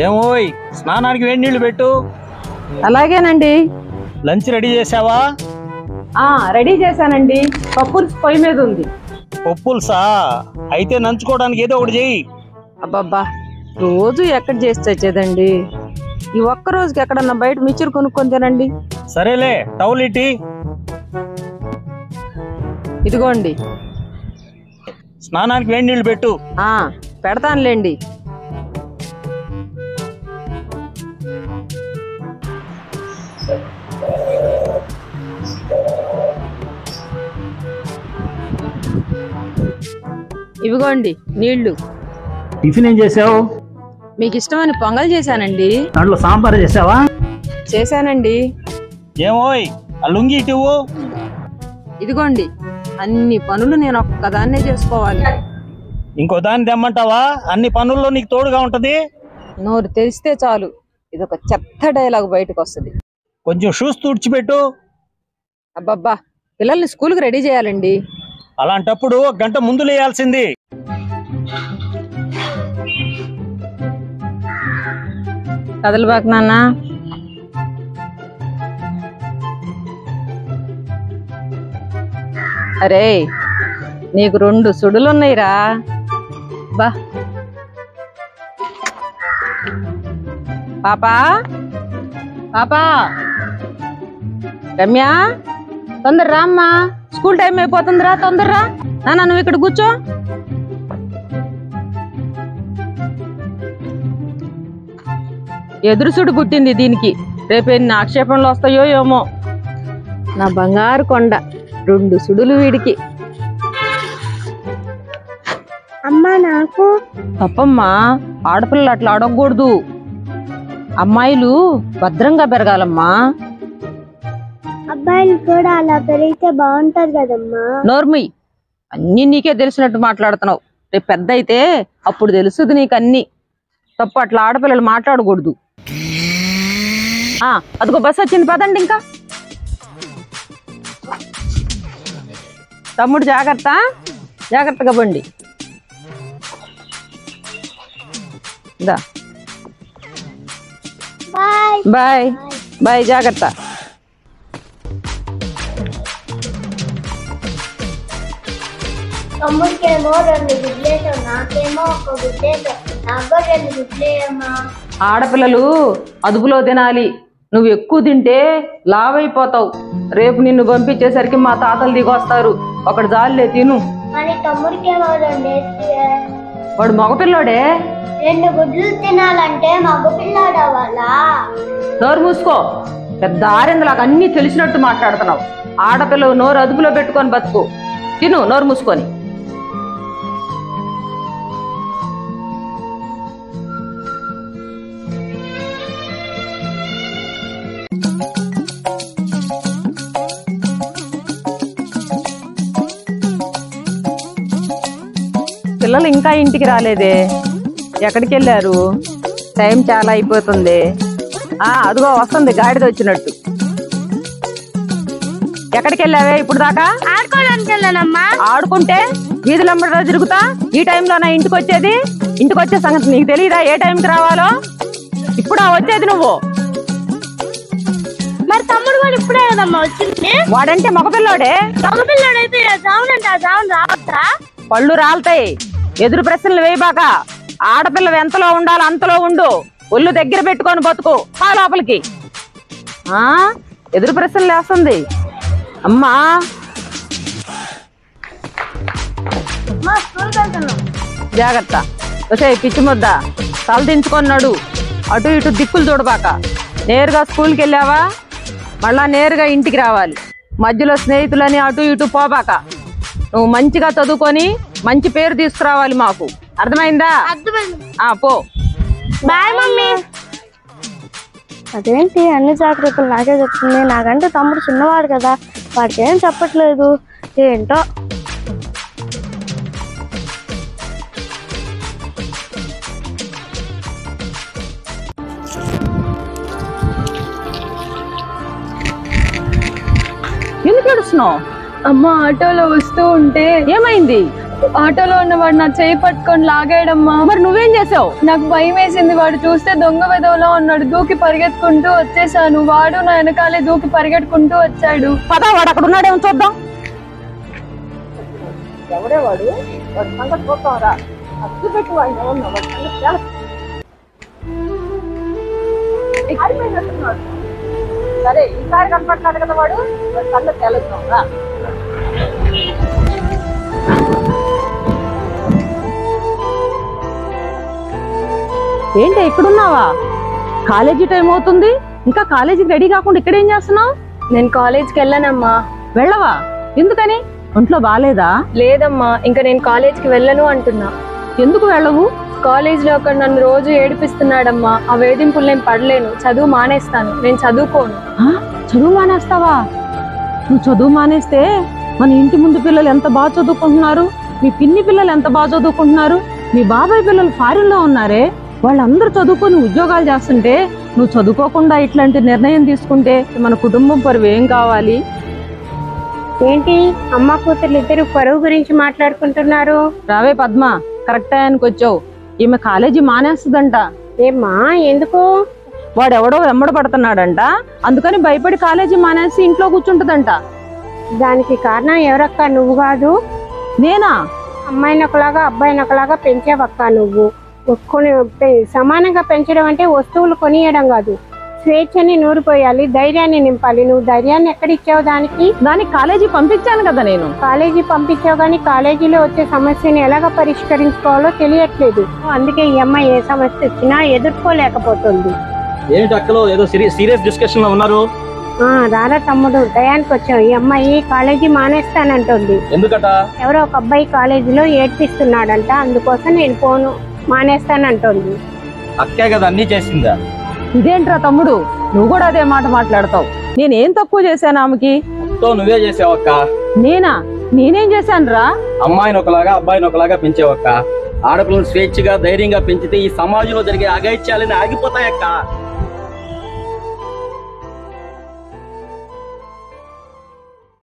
ఏమోయ్ స్నానానికి వేడి నీళ్లు పెట్టు. అలాగేనండి. లంచ్ రెడీ చేసావా? రెడీ చేశానండి. పప్పులు పొయ్యి మీద ఉంది. పప్పులుసా? అయితే నంచుకోవడానికి ఏదో ఒకటి చెయ్యి. అబ్బబ్బా, రోజు ఎక్కడ చేసి తెచ్చేదండి. ఈ ఒక్క రోజుకి ఎక్కడన్నా బయట మిక్చర్ కొనుక్కొని తినండి. సరేలే, టౌల్ ఇటీ. ఇదిగోండి. స్నానానికి వేడి నీళ్లు పెట్టు. పెడతానులేండి. ఇవిగోండి నీళ్లు. టిఫిన్ ఏం చేసావు? మీకు ఇష్టమని పొంగల్ చేశానండి. దాంట్లో సాంబార్ చేసావా? చేశానండి. ఏమోయ్ ఆ లుంగి ఇటువు. ఇదిగోండి. అన్ని పనులు నేను ఒక్కదాన్నే చేసుకోవాలి. ఇంకో దాన్ని తెమ్మంటావా? అన్ని పనుల్లో నీకు తోడుగా ఉంటది. నోరు తెరిస్తే చాలు ఇదొక చెత్త డైలాగ్ బయటకు వస్తుంది. కొంచెం షూస్ తుడిచిపెట్టు. అబ్బబ్బా, పిల్లల్ని స్కూల్కి రెడీ చేయాలండి. అలాంటప్పుడు 1 గంట ముందు లేయాల్సింది. కదలబాకు నాన్న. అరే, నీకు 2 సుడులున్నాయిరా. బా పాపా, పాపా, రమ్య, తొందర రామ్మా. స్కూల్ టైం అయిపోతుందిరా, తొందరరా. నాన్న నువ్వు ఇక్కడ కూర్చో. ఎదురుసుడు పుట్టింది దీనికి. రేపు ఎన్ని ఆక్షేపణలు వస్తాయో ఏమో. నా బంగారు కొండ, 2 సుడులు వీడికి. అమ్మా నాకు తప్పమ్మా, ఆడపిల్లలు అట్లా అడగకూడదు. అమ్మాయిలు భద్రంగా పెరగాలమ్మా. అబ్బాయిలు కూడా అలా పెరిగితే బాగుంటది కదమ్మా. నోర్మి, అన్ని నీకే తెలిసినట్టు మాట్లాడుతున్నావు. రేపు పెద్ద అయితే అప్పుడు తెలుస్తుంది నీకు అన్ని. తప్పు, అట్లా ఆడపిల్లలు మాట్లాడకూడదు. అదిగో బస్ వచ్చింది, పదండి. ఇంకా తమ్ముడు జాగ్రత్త, జాగ్రత్తగా బండి. బాయ్ బాయ్, జాగ్రత్త. తమ్ముడికేమో 2 గుడ్లేసావు, నాకేమో 1 గుడ్లేసావు. నాకు 2 గుడ్లేయమ్మా. ఆడపిల్లలు అదుపులో తినాలి. నువ్వు ఎక్కువ తింటే లావైపోతావు. రేపు నిన్ను పంపించేసరికి మా తాతలు దిగొస్తారు. ఒకటి జాలే తిను. కానీ తమ్ముడికేమో 2 వేస్తే. వాడు మగపిల్లోడే. 2 గుడ్లు తినాలంటే మగపిల్లాడు అవ్వాలా? నోరు మూసుకో. పెద్ద ఆరెందులాగా అన్ని తెలిసినట్టు మాట్లాడుతున్నావు. ఆడపిల్లలు నోరు అదుపులో పెట్టుకొని బతుకు. తిను నోరు మూసుకొని. పిల్లలు ఇంకా ఇంటికి రాలేదే, ఎక్కడికి వెళ్ళారు? టైం చాలా అయిపోతుంది. అదిగో వస్తుంది గాడిద వచ్చినట్టు. ఎక్కడికి వెళ్ళావే ఇప్పుడు దాకా? ఆడుకోవడానికి వెళ్ళానమ్మా. ఆడుకుంటే వీధులమ్మడిలో తిరుగుతా ఈ టైంలోనా ఇంటికి వచ్చేది? ఇంటికి వచ్చే సంగతి నీకు తెలియదా? ఏ టైంకి రావాలో? ఇప్పుడు వచ్చేది నువ్వు. మరి తమ్ముడు కూడా ఇప్పుడే కదమ్మా వచ్చింది. వాడంటే మగపిల్లోడే. మగపిల్లోడైతే జామునంటే ఆ జామున్ రావచ్చా? పళ్ళు రాలుతాయి. ఎదురు ప్రశ్నలు వేయబాక. ఆడపిల్ల ఎంతలో ఉండాలి అంతలో ఉండు. ఒళ్ళు దగ్గర పెట్టుకొని బతుకు. లోపలికి ఎదురు ప్రశ్నలు వేస్తుంది అమ్మా. జాగ్రత్త. వసే పిచ్చి ముద్ద, తల దించుకొన్నాడు. అటు ఇటు దిక్కులు చూడబాక. నేరుగా స్కూల్కి వెళ్ళావా, మళ్ళా నేరుగా ఇంటికి రావాలి. మధ్యలో స్నేహితులని అటు ఇటు పోబాక. నువ్వు మంచిగా చదువుకొని మంచి పేరు తీసుకురావాలి మాకు. అర్థమైందా? పో. Bye mummy. అదేంటి అన్ని జాగ్రత్తలు నాకే చెప్తుంది? నాకంటే తమ్ముడు చిన్నవాడు కదా, వాడికి ఏం చెప్పట్లేదు. ఏంటో. ఎందుకు ఏడుస్తున్నావు? అమ్మ ఆటోలో వస్తూ ఉంటే ఏమైంది? ఆటోలో ఉన్నవాడు నా చేయి పట్టుకొని లాగాడమ్మా. మరి నువ్వేం చేసావు? నాకు భయం వేసింది. వాడు చూస్తే దొంగ వెధవలా ఉన్నాడు. దూకి పరిగెత్తుకుంటూ వచ్చేసాను. వాడు నా వెనకాలే దూకి పరిగెట్టుకుంటూ వచ్చాడు. పదా వాడు అక్కడ ఉన్నాడేమో చూద్దాం. ఎవడే వాడు? వాడి సంగతి చూద్దాం రా. అచ్చు పెట్టి వాడిని ఎవరు వాడి సంగతి చాలా సరే ఈసారి కనపడతాడు కదా వాడు సంగతి తెలుద్దాం రా. ఏంటి ఎక్కడున్నావా? కాలేజీ టైం అవుతుంది, ఇంకా కాలేజీకి రెడీ కాకుండా ఇక్కడేం చేస్తున్నావు? నేను కాలేజ్కి వెళ్ళానమ్మా. వెళ్ళవా? ఎందుకని? ఒంట్లో బాలేదా? లేదమ్మా, ఇంకా నేను కాలేజ్కి వెళ్ళను అంటున్నా. ఎందుకు వెళ్ళవు? కాలేజ్లో ఒకడు నన్ను రోజు ఏడిపిస్తున్నాడమ్మా. ఆ వేధింపులు నేను పడలేను. చదువు మానేస్తాను. నేను చదువుకోను. చదువు మానేస్తావా? నువ్వు చదువు మానేస్తే మన ఇంటి ముందు పిల్లలు ఎంత బాగా చదువుకుంటున్నారు, మీ పిన్ని పిల్లలు ఎంత బాగా చదువుకుంటున్నారు, మీ బాబాయ్ పిల్లలు ఫారిన్ లో ఉన్నారే వాళ్ళందరూ చదువుకొని ఉద్యోగాలు చేస్తుంటే నువ్వు చదువుకోకుండా ఇట్లాంటి నిర్ణయం తీసుకుంటే మన కుటుంబం పరువు ఏం కావాలి? ఏంటి అమ్మ కూతురు ఇద్దరు పరువు గురించి మాట్లాడుకుంటున్నారు? రావే పద్మ, కరెక్ట్ టైంకి వచ్చావు. ఈమె కాలేజీ మానేస్తుందంట. ఏమ్మా ఎందుకు? వాడెవడో వెంబడ పడుతున్నాడంట, అందుకని భయపడి కాలేజీ మానేసి ఇంట్లో కూర్చుంటుందంట. దానికి కారణం ఎవరక్క? నువ్వు కాదు. నేనా? అమ్మాయిని ఒకలాగా అబ్బాయిని ఒకలాగా పెంచేవక్క. నువ్వు ఒక్కొని సమానంగా పెంచడం అంటే వస్తువులు కొనియడం కాదు, స్వేచ్ఛని నూరిపోయాలి, ధైర్యాన్ని నింపాలి. నువ్వు ధైర్యాన్ని ఎక్కడిచ్చావు దానికి? దానికి కాలేజీ పంపించాను కదా నేను. కాలేజీ పంపించావు కానీ కాలేజీలో వచ్చే సమస్యని ఎలాగ పరిష్కరించుకోవాలో తెలియట్లేదు. అందుకే ఈ అమ్మాయి ఏ సమస్య వచ్చినా ఎదుర్కోలేకపోతుంది. ఏంటి అక్కలో ఏదో సీరియస్ డిస్కషన్ లో ఉన్నారు? రారా తమ్ముడు, టయానికి వచ్చావు. ఈ అమ్మాయి కాలేజీ మానేస్తానంటుంది. ఎందుకట? ఎవరో ఒక అబ్బాయి కాలేజీలో ఏడ్పిస్తున్నాడంట, అందుకోసం నేను పోను మానేస్తానంటుంది. అక్కే కదా అన్ని చేసిందా? ఇదేంట్రా తమ్ముడు, నువ్వు కూడా అదే మాట మాట్లాడతావు? నేనేం తక్కువ చేశాను ఆమెకి? నువ్వే చేసావక్క. నేనా? నేనేం చేశాను రా? అమ్మాయిని ఒకలాగా అబ్బాయిని ఒకలాగా పెంచేవక్క. ఆడపిల్లలు స్వేచ్ఛగా ధైర్యంగా పెంచితే ఈ సమాజంలో జరిగే అఘాయిత్యాలని ఆగిపోతాయక్క.